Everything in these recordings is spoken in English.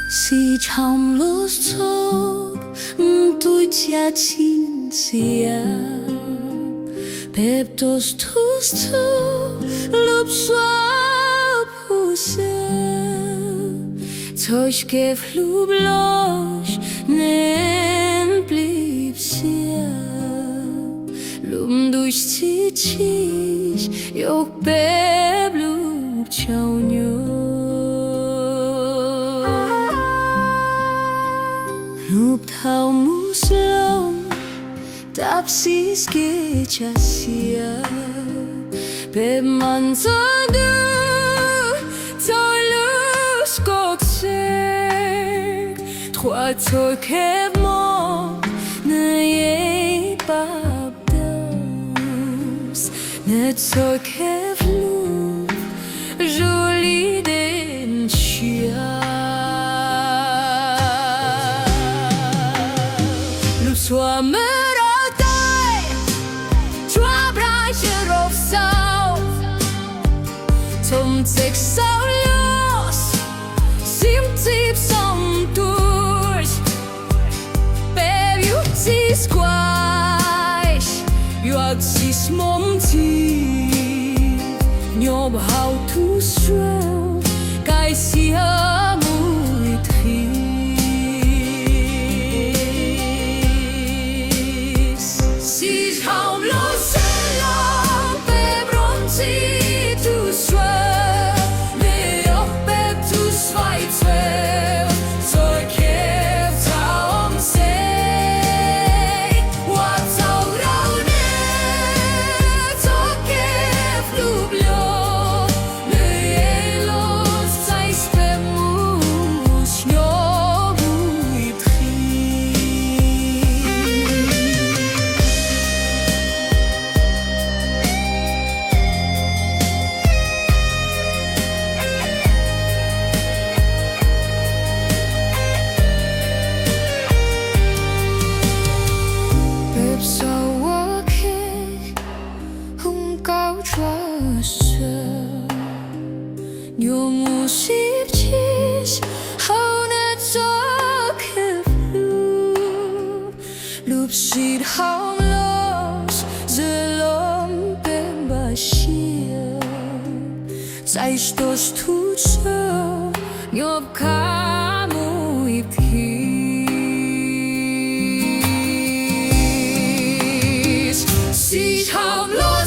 Sijhawm los txhawb ntseeg Peptos tus lub swab Nkauj geef lub los nen blieb Lum durch txhawb jok beb lub pojniam Lub txhawb lawm Tapsis gechasia Beb man du Tolus kokse Trois txhawb mo Ne babdas Ne txhawb lub Joli den Sois meurotay, toi brancher of sau, ntseeg saulos, simtip samturs, bev jutsis quais, juatsis momti, njob how to swell, kai Sijhawm Nkauj Njo musip qis Hone txhawb Lub Sijhawm los Zelom bembashia Zaistos tu txhawb Njob kamu ipkis Sijhawm los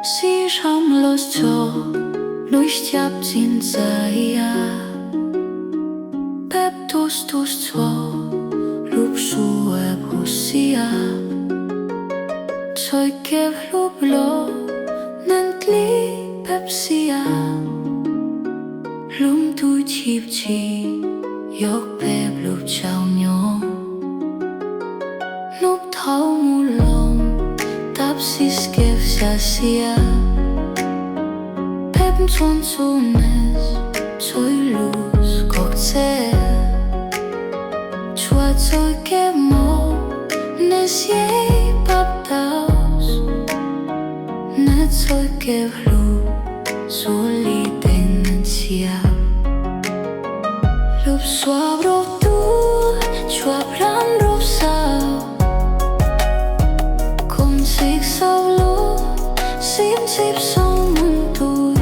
Sijhawm los txhawb Nuistjab ntseeg Peptos txhawb Lub swab Txhawb lub lo Nentli pepsiam Lum tu txhib Jok beb lub pojniam Lub txhawb lawm Tapsis gechasia Pep txhawb txhawb kokse kêu lu số ly tên ntseeg lúc xóa rốt tu chua ran rốt sao cùng ntseeg sau lô sim chip song mừng tuổi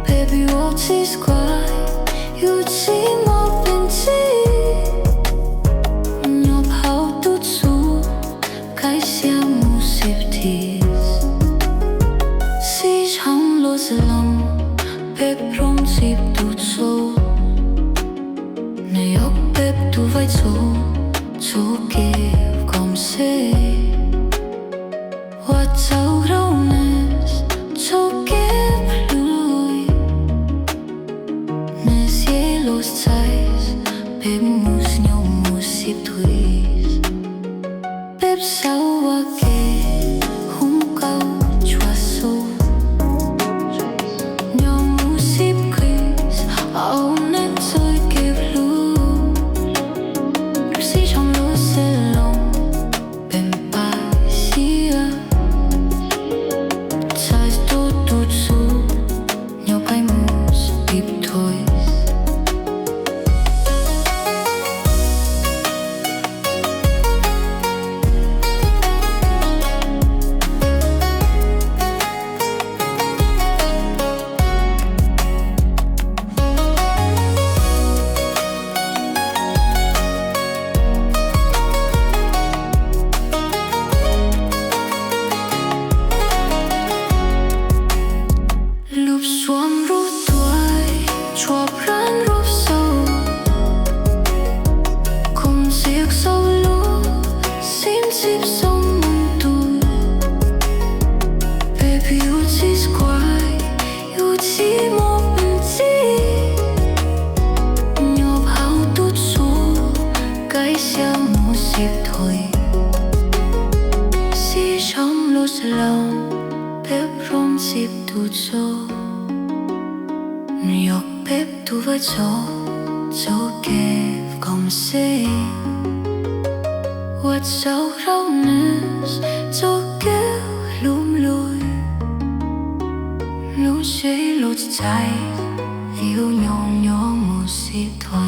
baby what is quite you chỉ một bên chỉ nhộp hậu tút su cái xe mu xếp thịt Sijhawm lo lawm bếp rong dịp tút sâu này ốc bếp tu vai chỗ kêu kom se what sau rau nes chỗ kêu lùi nes ye los tzais bếp mus nhau mus xếp thuis bếp sau wa ke Nkauj chua sâu nhau mus xếp kris ao nên rồi kêu lu Sijhawm lo lawm bên bài xia tzais tu tút su nhau bay mus bịp thuis lúc xuân rút tuổi chua ran rốt sâu cùng ntseeg sau lô sim chip song mừng tuổi baby what is quite you chỉ một bên chỉ nhộp hậu tút su cái xe mu xếp thôi Sijhawm lo lawm bếp rong dịp tút sâu nhộp bếp tu vai chỗ kêu kom se what sau rau nes chỗ kêu lùm lùi lúc chế lột trái yêu nhau nhau mu xếp thôi